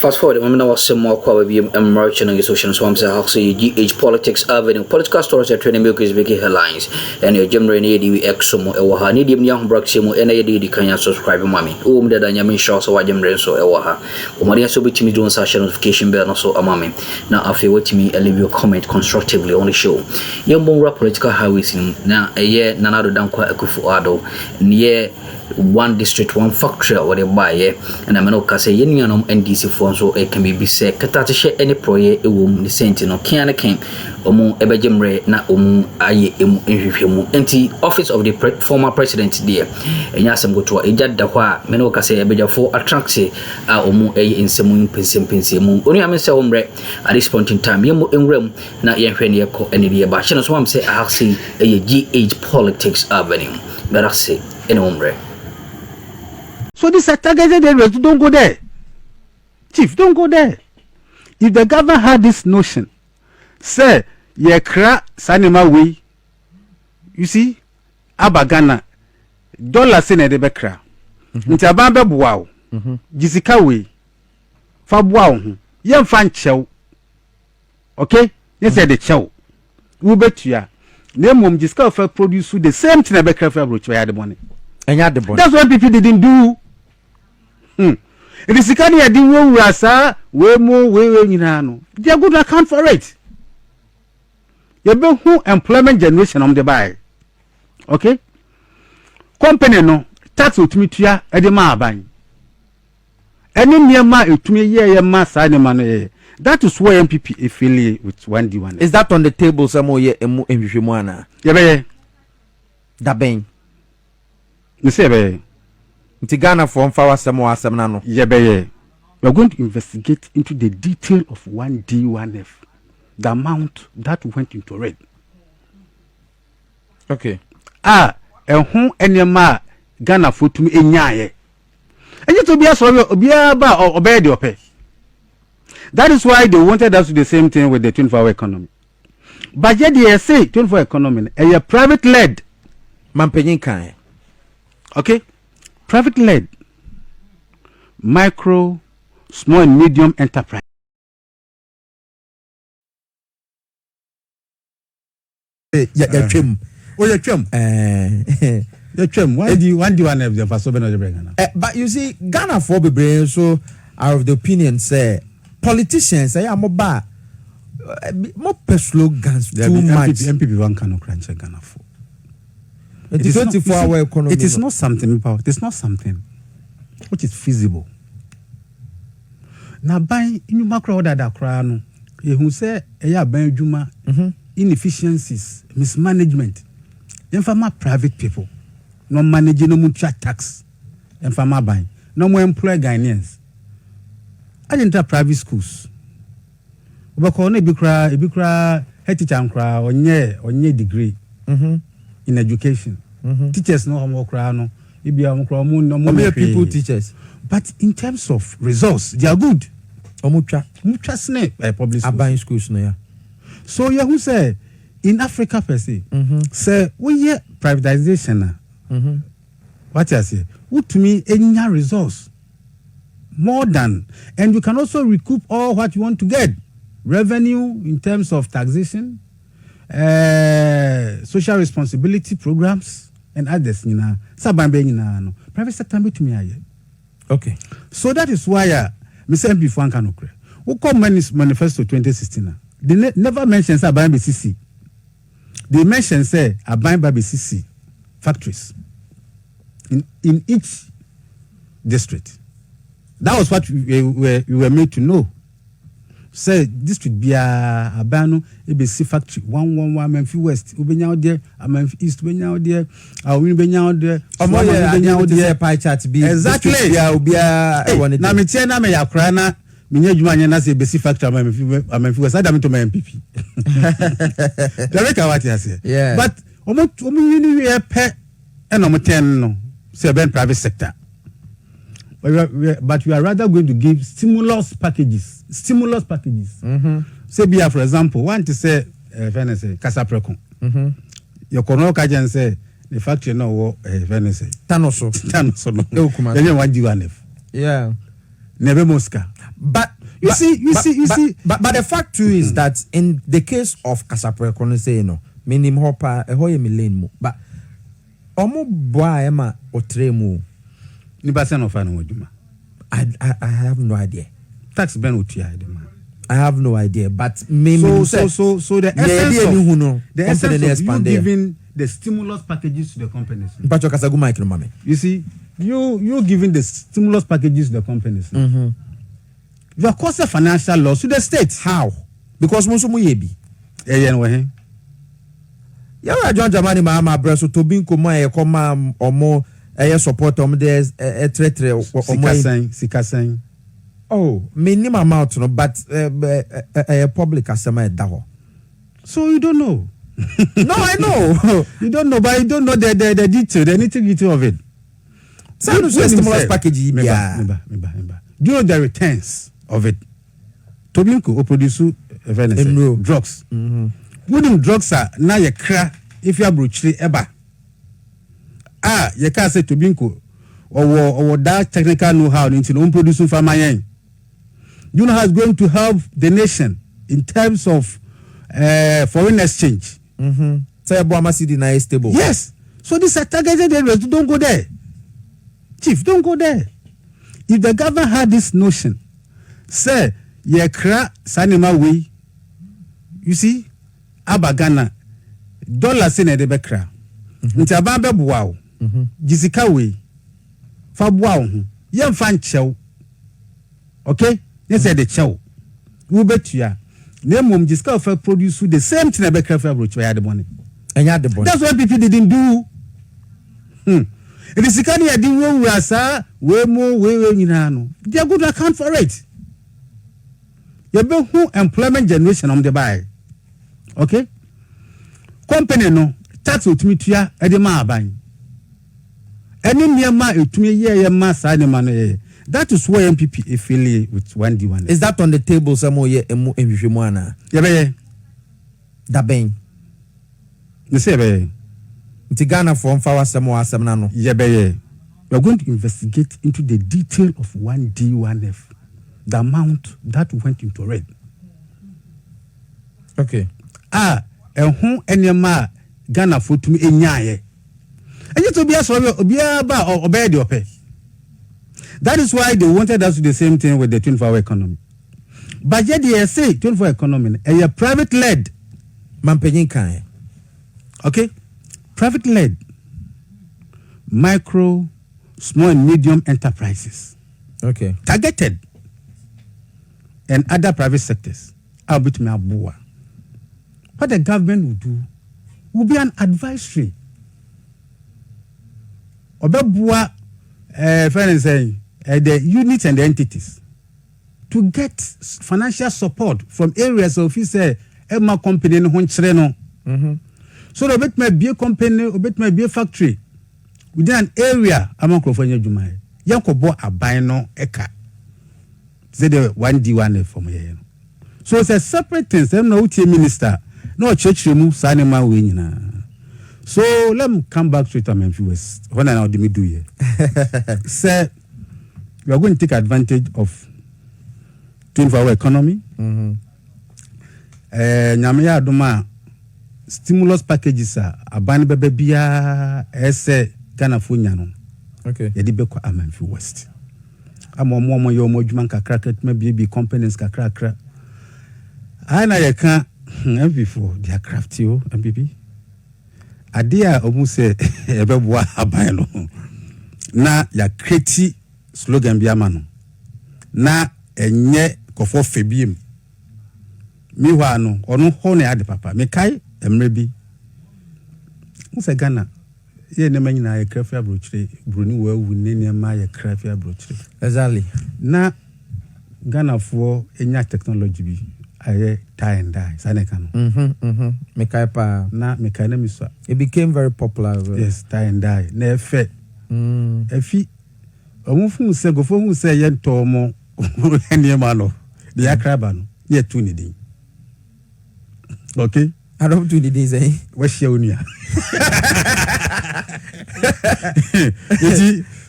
fast forward, I'm now some more quality merchant association. So I'm saying, how say GH Politics Avenue, political stories are training milk is making headlines. And your Jim Rainy, the Exomo, Ewaha, Nidium Young Braximo, and AD, can you subscribe, mommy? That I am in show, so I am Renso Ewaha. Maria so between me doing such a notification bell, also a mommy. Now, after watching me, I leave your comment constructively on the show. Young Bonga political highways now a year, Nanado Dankwa Akuffo Addo, near one district, one factory, or the buyer, and I'm not say Yenianum NDC funds, so it can be said, Katatisha any proye, a woman, the sentinel, Kiana came, Omu Ebajemre, na Omu Aye Emu Enrifimu, anti office of the former president dear, and Yasam go to a Jad Dawa, Menoka say Ebeja for attraction, Omu A in Semu Pensimu, only I'm saying hombre at this point in time, Yemu in Rem, not Yanfrenia, any dear, but Shannon Swam say I see a GH Politics Avenue, but I say, in hombre. So this are targeted areas. Don't go there. Chief, don't go there. If the government had this notion, say, ye cra sanima way, you see, abagana, dollar sene de bekra. Ntabamba buwao. Jisika way. Fa buwao. Yen fan chow. Okay? Yes, the chow. Ubetuya. Name jisika for produce the same thing bekra for broach where the money. And you had the money. That's what people didn't do. It is the kind of thing we rasa, we more, we no. They are good to account for it. You be who employment generation on the buy. Okay? Company no tax ultimate ya edema buying. Any near ma ultimate year ma side man. That is why MPP affiliate with 1D1. Is that on the table somewhere ye emu envishimwana? Yeah, that bang. You say, Ghana from Fawasamoa. yeah, we are going to investigate into the detail of 1D1F, the amount that went into it. Okay. And who any ma Ghana for to me in yaye. And yet to be a sorry, be about or obey your pay. That is why they wanted us to do the same thing with the 24-hour economy. But yet they say 24-hour economy, a private led. Mampenyin kan. Okay, private led, micro, small and medium enterprise. Yeah, trim. Oh, yeah, trim. The trim. Why do you want to have the first one? But you see, Ghana for the brain, so are of the opinion say politicians say I'm more slogans too much. MPP one cannot crunch Ghana for. It is 24-hour economy. It is not something. It is not something which is feasible. Now, buying in macro order that crown, you say, buying juma inefficiencies, mismanagement. Informal private people, no managing no much tax. Informal buying, no more employ Ghanaians. I enter private schools. But on a bikra, teacher or nye degree. In education, teachers no more crown. No more people teachers. But in terms of results, they are good. Mucha snake public schools. Schools no yeah. So yeah, who say in Africa per se, say we hear privatization. What I say, what to me any results more than, and you can also recoup all what you want to get, revenue in terms of taxation. Social responsibility programs and others, private sector to me. Okay. So that is why Mr. MP Frank who come manifesto 2016. They never mention Abayan BCC. They mention say Abayan BCC factories in each district. That was what we were made to know. Say this would be a Abano ABC factory 111 Memphis West. Ubenya out there, Memphis East Ubenya out there, Ubenya out there. Ubenya out there. Pie chart be exactly. Na me tie na me yakra na minye djuma nya na say ABC factory Memphis West. Adam to my MPP. Direct what you say. Yeah. But omo yini we pe e no mo ten no say ben private sector. But we are rather going to give stimulus packages. Say, for example, one to say, Casa Precon. Your Kono Kajan say, the factory no, Venice. Tanoso. No. Then you want to yeah. Never Mosca. But You see. But the fact too is that in the case of Kasapre Kono say minim hopa ehoye milane mu. But omo boa ema otremu. Ni ba se no fa no adwuma. I have no idea. Tax ben otua ide man. I have no idea, but maybe so the essence of you giving the stimulus packages to the companies. But you kasagu mic no mame. You see, you giving the stimulus packages to the companies. Mm-hmm. You are causing financial loss to the state. How? Because most mu yebi. Yeah, John Jamani Mahama breso to bin ko ma e ko ma omo e support om there tretre omo sikasan. Oh, minimum amount no, but public asema daho. So you don't know. No, I know. You don't know, but you don't know the detail, the nitty-gritty of it. Some stimulus package. Yeah. Do you know the returns of it? Tobinko produce drugs. Mm-hmm. Wouldn't drugs are now you cry if you are brutally ever. You can't say Tobinko or that technical know-how into producing for my you know how it's going to help the nation in terms of foreign exchange. Mm-hmm. So Bawumia na stable. Yes. So these are targeted areas. Don't go there. Chief, don't go there. If the government had this notion, say, Yeaǩ sanima way, you see, Abagana, dollars in the bekra. Ntabamba buao. Jisika way. Fa buao. Yem fan chow. Okay? Yes, the chow. We bet you. Name Jisika for produce the same thing bekra for approach where the money. And you had the money. That's what people didn't do. It is Sikani I didn't we are sir, way more way no. They are good to account for it. You be who employment generation on the buy. Okay? Company no tax ultimate ya edema buy. Any near ma ultimate year ma side man. That is why MPP affiliate with 1D1. Is that on the table somewhere ye emu enhwehwemu Yeah, da ben. You say be. Ghana for asem na no. Yeah, we are going to investigate into the detail of 1D1F, the amount that went into it. Okay. Who anyama Ghana for to me enyaye. And you to be a sorry, obiaba or obey the pay. That is why they wanted us to do the same thing with the 24-hour economy. But yet they say 24-hour economy, a private led. Mampenyin kan. Okay? Private led. Micro, small and medium enterprises. Okay. Targeted. And other private sectors. What the government will do will be an advisory. Obebua the units and the entities to get financial support from areas of his Emma company no mm-hmm. So the bit may be a company, or bit may be a factory within an area among California Jumai. Yankobo a bino eka. Say the 1D1 from here. So it's a separate thing. Say no minister, no church remove Sanima win. So let me come back to it and West. When I now do me do here. Say we are going to take advantage of 24-hour economy. Mm-hmm. Nyamia Adoma stimulus packages are ban bebia ese Ghana funya no. Okay. Yedi beko Amanfi West. Amomo yo modjuman kakra maybe be companies kakra. Ana ye kan before they are crafty o MPP. Adia omu se ebeboa aban no. Na ya create slogan bi ama no. Na enye kofo febiem. Mi wa no ono ho na ade papa. Me kai emre bi. Nse Ghana ye ne manyina ye krafia brochire broni wa wu ne ne ma ye krafia brochire. Exactly. Na Ghana for enya technology bi aye tie and die sane kan. Me kai pa Na me kai na mi so. It became very popular. Yes, tie and die. Na efe. Efi omufu se gofo hu se ye ntomo ene ma no. De akraba no. Ye tu ni din. Okay? I don't do the days, eh? What's your unia?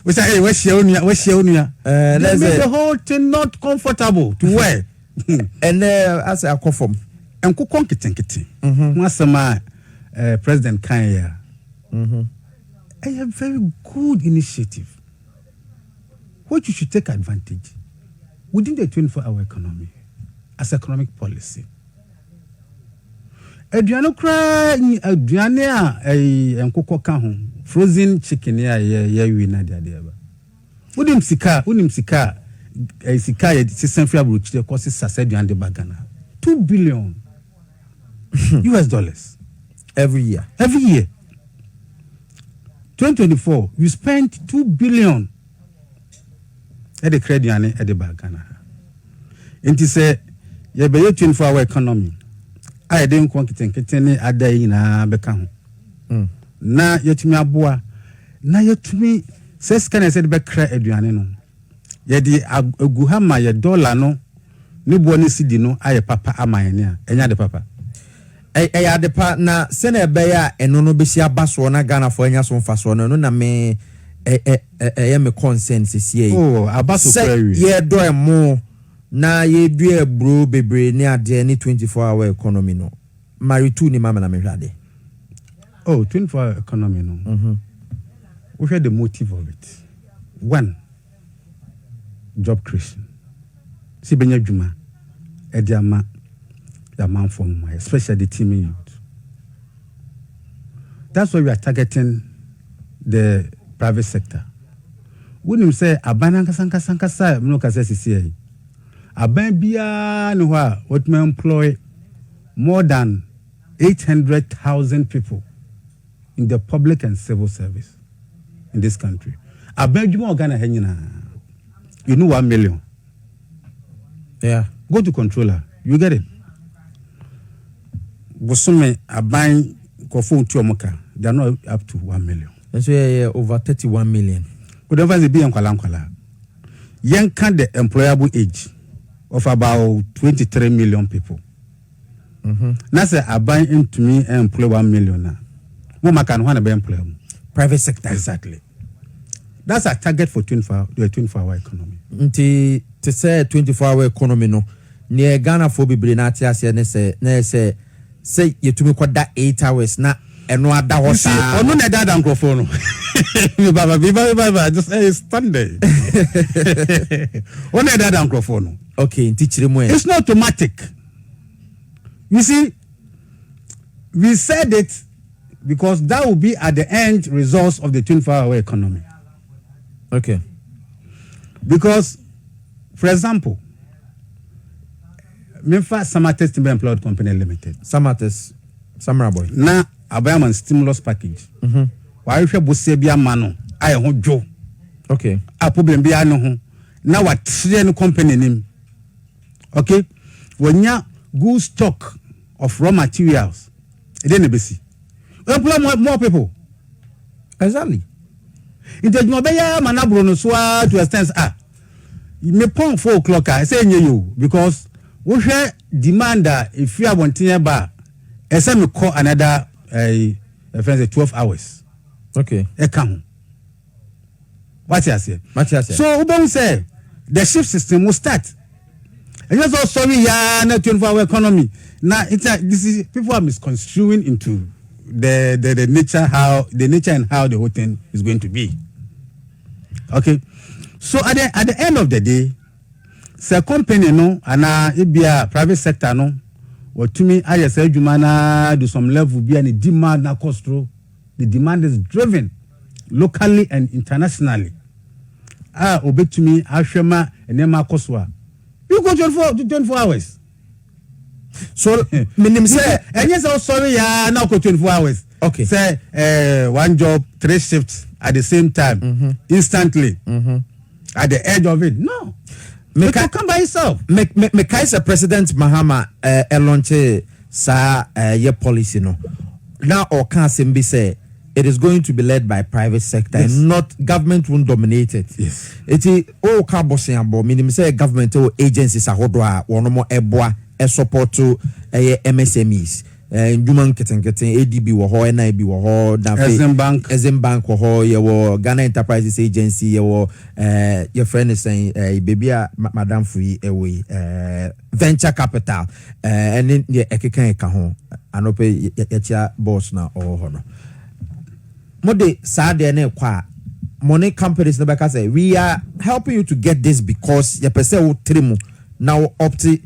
What's your unia? Let's make the whole thing not comfortable to wear. And as a Akuffo. And Kukonkiti. Masama President Kenya. A very good initiative. What you should take advantage within the 24-hour economy as economic policy. Aduane enkoko ka ho frozen chicken ya wi na dia ba. Unim sika sika ye system free abroad cost sasa aduane ba Ghana. $2 billion US dollars every year. 2024 we spent $2 billion at the credit at the ba Ghana. Enti say ye be 24-hour economy. I didn't want to any other in a become. Na yetumi aboa na yetumi says can I said be cry aduane no ye di aguhama ye dollar no ne bo ne sidi no aye papa amane a enya de papa ya de pa na se na ebe ya eno no besi abaso na Ghana fo enya so mfaso no na me me consent sie abaso query ye do emo na ye dua bro bebre ne ade ne 24-hour economy no maritu ni mama na me hwade 24-hour economy no we heard the motive of it. One, job creation. Si benya djuma ediama the man from especially the team youth. That's why we are targeting the private sector. When you say abananga sankasa no kase sisi aban bia no ha what may employ more than 800,000 people in the public and civil service in this country. Aban djuma Ghana henyina you know 1 million. Yeah, go to controller, you get it. Bosume aban kofo ntuomoka they are not up to 1 million. And so yeah, over 31 million. Could ever be nkwala. Young can the employable age of about 23 million people. Now say aban into me employ 1 million now. Who can want to be employable? Private sector. Exactly. That's a target for the 24-hour economy. Nti to say 24-hour economy no near Ghana for be na tia se ne say yetumi kwada 8 hours na eno ada ho sa ono na dada Akuffo no baba just Sunday ono na dada Akuffo no okay nti chire mo it's not automatic. You see, we said it because that will be at the end results of the 24-hour economy. Okay. Because, for example, Memphis Samates Timber Employed Company Limited. Samates, Samara boy. Na abayaman stimulus package. Why you bose bia mano? I hold Joe. Okay. A problem bia no ho. Na what train company name. Okay. When ya good stock of raw materials, it didn't be see. Employ more people. Exactly. In the Mobaya Manabro no swa to extend me pon 4 o'clock I say you because we share demand if you are wanting bar me call another 12 hours. Okay. E come. What you say? So Ubon say the shift system will start. And just also sorry ya na 24-hour economy. Now this is people are misconstruing into the nature and how the whole thing is going to be. Okay, so at the end of the day, say company no ana ibia private sector no or to me I say jumana do some level be any demand na cost through. The demand is driven locally and internationally. Obey to me ashema and nema koswa. You go 24 hours. So minim say and yes I'm sorry ya now go 24 hours. Okay. Say one job 3 shifts at the same time instantly at the edge of it. No. You can come by yourself. Me Kaiser President Mahama launch sa ye policy no. Now or can be say it is going to be led by private sector and not government won't dominate it. Yes. It is all carbosin abo meaning say government or agencies ahodo a one more eboa support to MSMEs. Njuman keten ADB wo ho NIB wo ho da Exim Bank wo ho ye wo Ghana Enterprises Agency ye wo your friend is saying baby madam free away venture capital and ye ekekan ka ho anope ye boss na ho no mode saade na kwa money companies no beka say we are helping you to get this because your person wo trimu now up to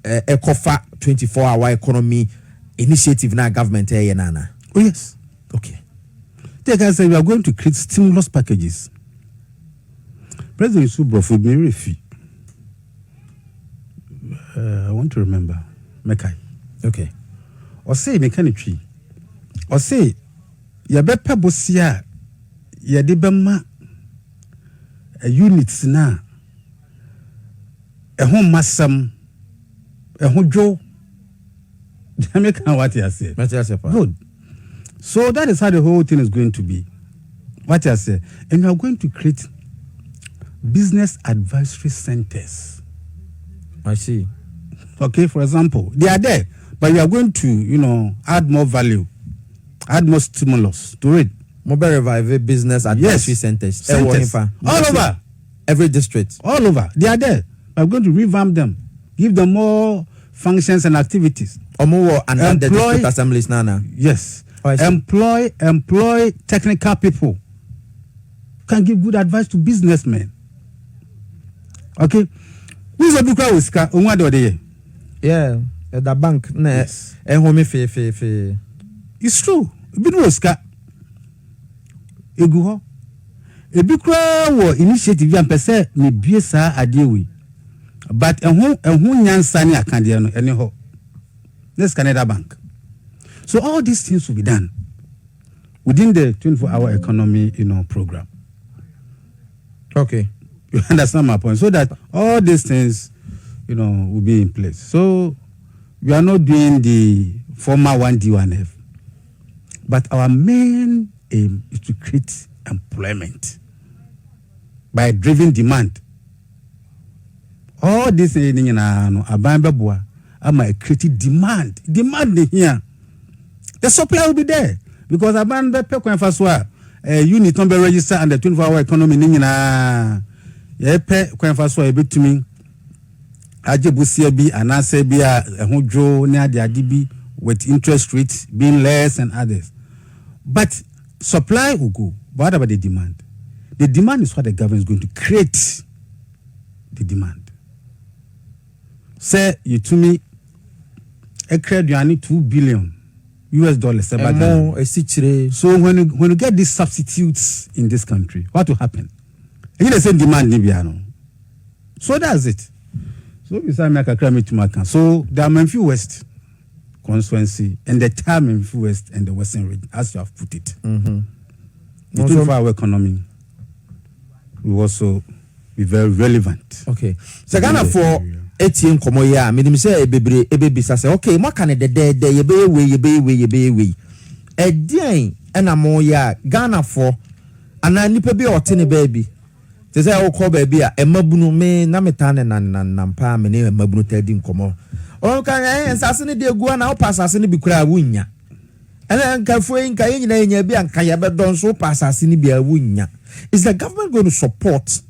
Akuffo 24-hour economy initiative now government nana. Oh yes. Okay. They can say we are going to create stimulus packages. President Yusuf would be fee. I want to remember. Mekai. Okay. Or say mechanic. Or say ya bepa bosia ya debema units na a home massam a hojo. What you say? Good. So that is how the whole thing is going to be. What you say? And we are going to create business advisory centers. I see. Okay, for example, they are there, but we are going to, add more value, add more stimulus to it. Mobile revive business advisory centers. All over. Every district. All over. They are there. We are going to revamp them, give them more functions and activities. Employ the district assemblies nana. Yes. Employ technical people. Can give good advice to businessmen. Okay. Who's a big crowd with car? Yeah, the bank. Yes. It's true. Been with car. Ego. A big crowd initiative and per se me be sa adewi. But who nyansani akandiano anyhow. This Canada Bank. So all these things will be done within the 24-hour economy, program. Okay. You understand my point? So that all these things, will be in place. So we are not doing the former 1D1F. But our main aim is to create employment by driving demand. All these things, I create demand. Demand here. The supply will be there. Because Aban Bepe Kwenfaswa, unit number register and the 24-hour economy nina. Yepe Kwenfaswa a bit to me. Ajebusia bi anasebia hojo near the ADB with interest rates being less and others. But supply will go. What about the demand? The demand is what the government is going to create. The demand. Say you to me. A credit you need $2 billion US. So when you get these substitutes in this country, what will happen? You the same demand Nibiano. So that's it. So beside me Akroma to Makan. So the Menfi West constituency and the time Menfi West and the Western region, as you have put it. The 24-hour economy will also be very relevant. Okay. So Ghana for 18 komo ya menim say ebebisa say okay mo kan de yebe we edian na mo ya Ghana for ana nipa bi otene baabi te say wo ko baabi a emabunu me na metane nan pa me ne emabunu tadi nkomo o kan ensase ne de egu na wo pasase ne bi kura wunya ena nka foi nka nyina nya bi anka ya be don so pasase ne bi awunya. Is the government going to support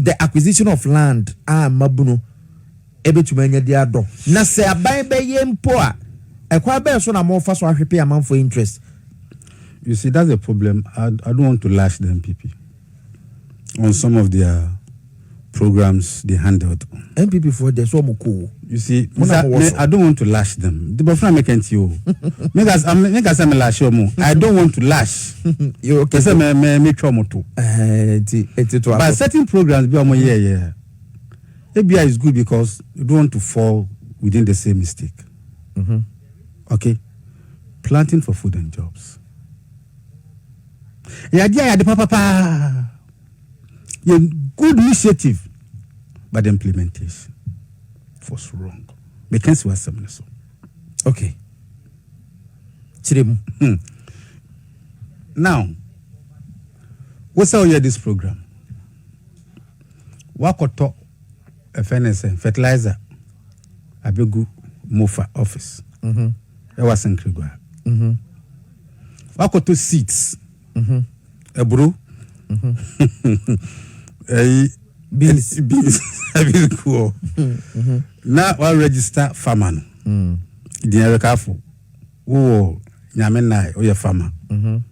the acquisition of land mabuno ebetumanya di Addo na se aban be yempo a ekwa be so na mo fa so ahwepe amam for interest? You see, that's the problem. I don't want to lash them people on some of their programs they handled. MPP for the so cool. You see, I don't want to lash them. The buffer make you. Make us lash you. I don't want to lash. You okay? So me trauma too. But certain programs be on yeah. ABI is good because you don't want to fall within the same mistake. Okay, planting for food and jobs. Yeah, the papa. Yeah, good initiative, but the implementation was wrong. Because was similar. So, okay. Now, what's our year this program? Wakoto, FNSN, fertilizer, abegu Mofa office. It was in Krigwa. Wako to seats. Ebro. Beans. Very cool. Now I register farmer. The Akuffo. Oh, nyamena oye farmer.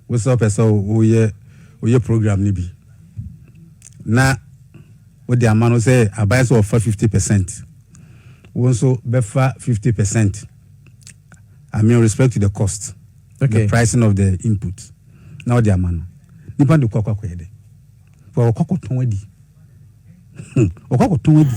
We saw person oye program ni bi. Na what the amount say I buy so for 50%. We also befa 50%. I mean respect to the cost. The pricing of the input. Now the amount. Nipa do kwakwa kwede. For kwakwa tonwedi. Kwakwa tonwedi.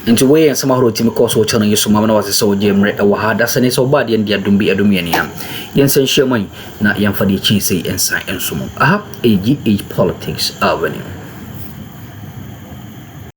Into way and some of the course or channel you so mamma was so jemre a wahada sane so bad and dia dumbi adumian. Yen sen sherman na yan for the cheese and sign and sumo. Aha, AGH Politics Avenue.